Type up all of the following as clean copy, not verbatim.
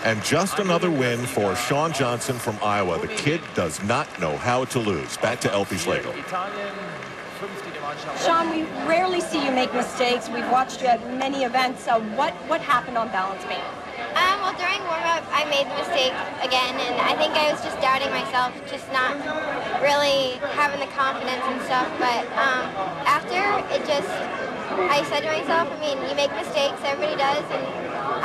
And just another win for Shawn Johnson from Iowa. The kid does not know how to lose. Back to Elfie Schlegel. Shawn, we rarely see you make mistakes. We've watched you at many events. What happened on balance beam? Well, during warm-up, I made the mistake again, and I think I was just doubting myself, just not really having the confidence and stuff. But after, I said to myself, I mean, you make mistakes, everybody does, and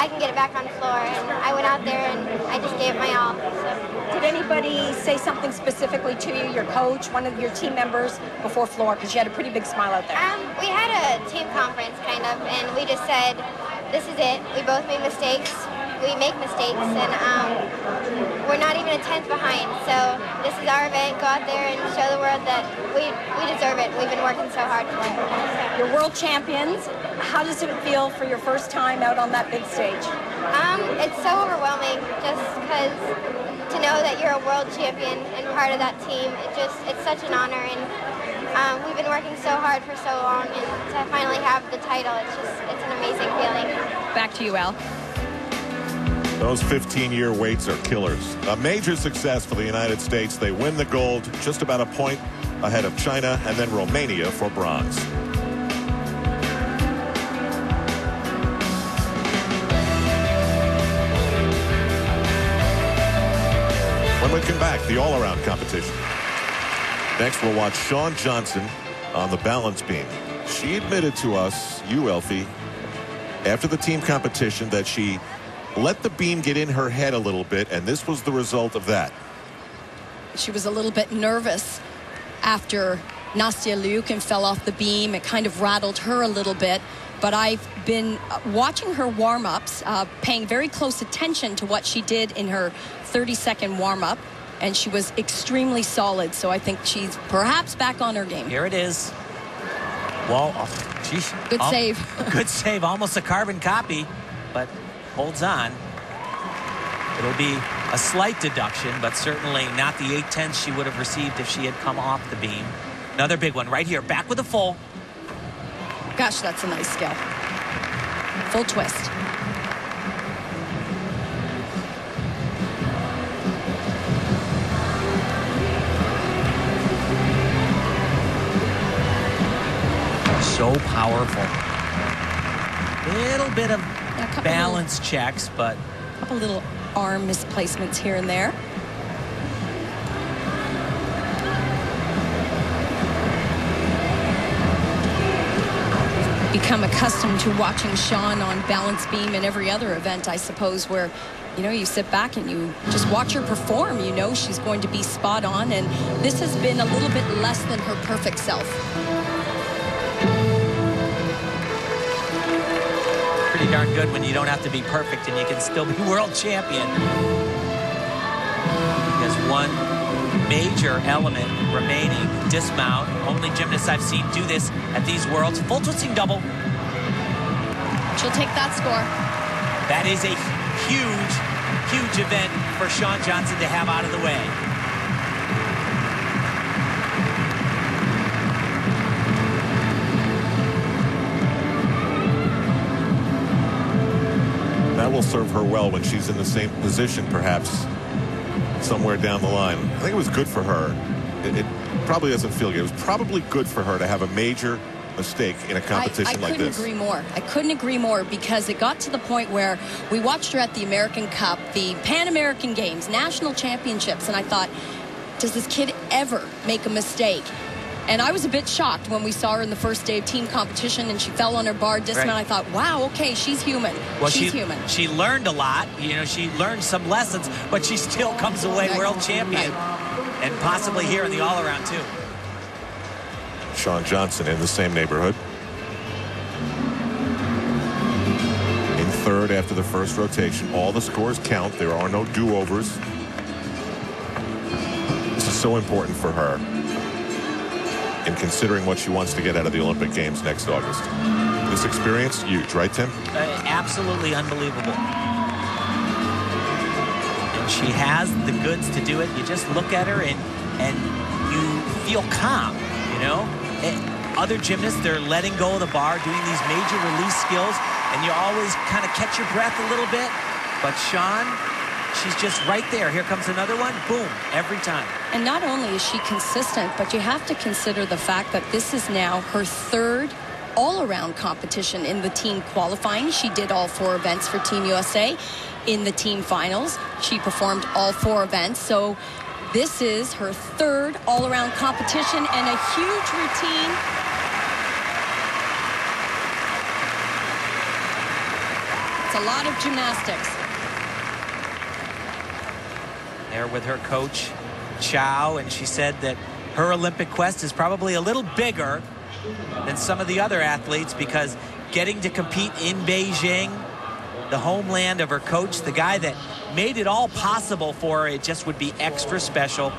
I can get it back on the floor. And I went out there and I just gave it my all. So. Did anybody say something specifically to you, your coach, one of your team members, before floor? Because you had a pretty big smile out there. We had a team conference, kind of, and we just said, this is it. We both made mistakes. We make mistakes, and we're not even a tenth behind. So this is our event. Go out there and show the world that we deserve it. We've been working so hard for it. You're world champions. How does it feel for your first time out on that big stage? It's so overwhelming, just because to know that you're a world champion and part of that team, it's such an honor. And we've been working so hard for so long, and to finally have the title, it's an amazing feeling. Back to you, Al. Those 15-year weights are killers. A major success for the United States. They win the gold, just about a point ahead of China and then Romania for bronze. When we come back, the all-around competition. Next, we'll watch Shawn Johnson on the balance beam. She admitted to us, you, Elfie, after the team competition that she let the beam get in her head a little bit, and this was the result of that. She was a little bit nervous after Nastia Liukin fell off the beam. It kind of rattled her a little bit. But I've been watching her warm-ups, paying very close attention to what she did in her 30-second warm-up, and she was extremely solid. So I think she's perhaps back on her game. Here it is. Well, oh, geez. Good save. Good save. Almost a carbon copy, but holds on. It'll be a slight deduction, but certainly not the 8/10 she would have received if she had come off the beam. Another big one right here. Back with a full. Gosh, that's a nice skill. Full twist. So powerful. Little bit of balance checks, but a couple little arm misplacements here and there. Become accustomed to watching Shawn on balance beam in every other event, I suppose, where you sit back and you just watch her perform. You know she's going to be spot on, and this has been a little bit less than her perfect self. Pretty darn good when you don't have to be perfect and you can still be world champion. There's one major element remaining, dismount. Only gymnasts I've seen do this at these worlds. Full twisting double. She'll take that score. That is a huge, huge event for Shawn Johnson to have out of the way. That will serve her well when she's in the same position, perhaps, somewhere down the line. I think it was good for her. It probably doesn't feel good. It was probably good for her to have a major mistake in a competition like this. I couldn't agree more. I couldn't agree more, because it got to the point where we watched her at the American Cup, the Pan American Games, national championships, and I thought, does this kid ever make a mistake? And I was a bit shocked when we saw her in the first day of team competition and she fell on her bar dismount. Right. I thought, wow, okay, she's human. Well, she's human. She learned a lot. She learned some lessons, but she still comes away world champion. Right. And possibly here in the all-around, too. Shawn Johnson in the same neighborhood. In third after the first rotation. All the scores count. There are no do-overs. This is so important for her in considering what she wants to get out of the Olympic Games next August. This experience, huge, right, Tim? Absolutely unbelievable. And she has the goods to do it. You just look at her and you feel calm, Other gymnasts, they're letting go of the bar, doing these major release skills, and you always kind of catch your breath a little bit. But Shawn, she's just right there. Here comes another one. Boom, every time. And not only is she consistent, but you have to consider the fact that this is now her third all-around competition in the team qualifying. She did all 4 events for Team USA. In the team finals, she performed all 4 events. So this is her third all-around competition and a huge routine. It's a lot of gymnastics. There with her coach, Chow, and she said that her Olympic quest is probably a little bigger than some of the other athletes because getting to compete in Beijing, the homeland of her coach, the guy that made it all possible for her, it just would be extra special.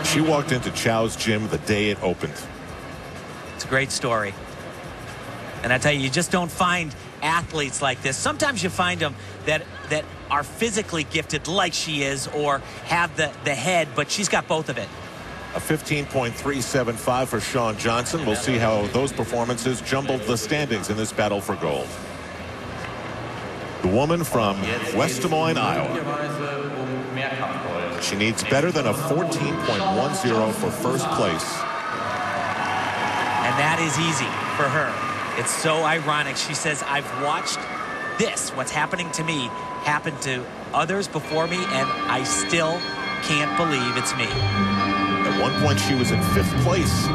She walked into Chow's gym the day it opened. It's a great story. And I tell you, you just don't find athletes like this. Sometimes you find them that are physically gifted like she is or have the head, but she's got both of it. A 15.375 for Shawn Johnson. We'll see how those performances jumbled the standings in this battle for gold. The woman from West Des Moines, Iowa. She needs better than a 14.10 for first place. And that is easy for her. It's so ironic. She says, I've watched this, what's happening to me, happen to others before me, and I still can't believe it's me. At one point, she was in 5th place.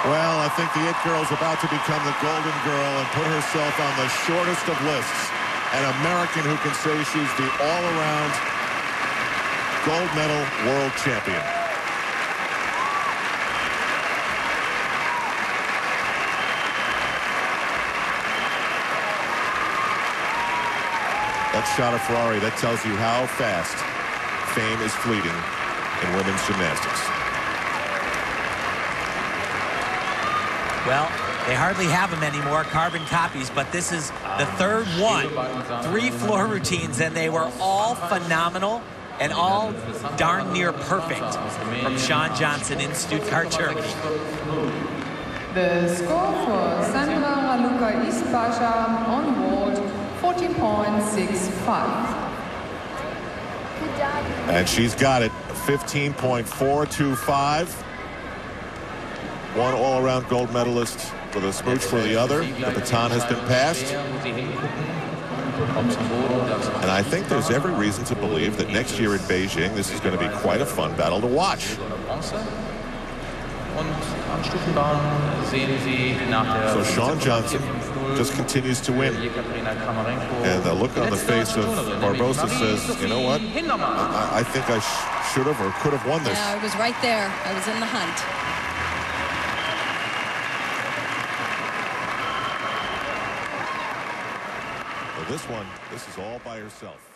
Well, I think the It Girl's about to become the Golden Girl and put herself on the shortest of lists. An American who can say she's the all-around gold medal world champion. That shot of Ferrari, that tells you how fast fame is fleeting in women's gymnastics. Well, they hardly have them anymore, carbon copies, but this is the third one. 3 floor routines, and they were all phenomenal and all darn near perfect from Shawn Johnson in Stuttgart, Germany. The score for Sandra Raluca Ispacha on board, 14.65. And she's got it, 15.425. One all-around gold medalist with a smooch for the other. The baton has been passed. And I think there's every reason to believe that next year in Beijing, this is going to be quite a fun battle to watch. So Shawn Johnson just continues to win. And the look on the face of Barbosa says, you know what? I think I should have or could have won this. Yeah, I was right there. I was in the hunt. This is all by herself.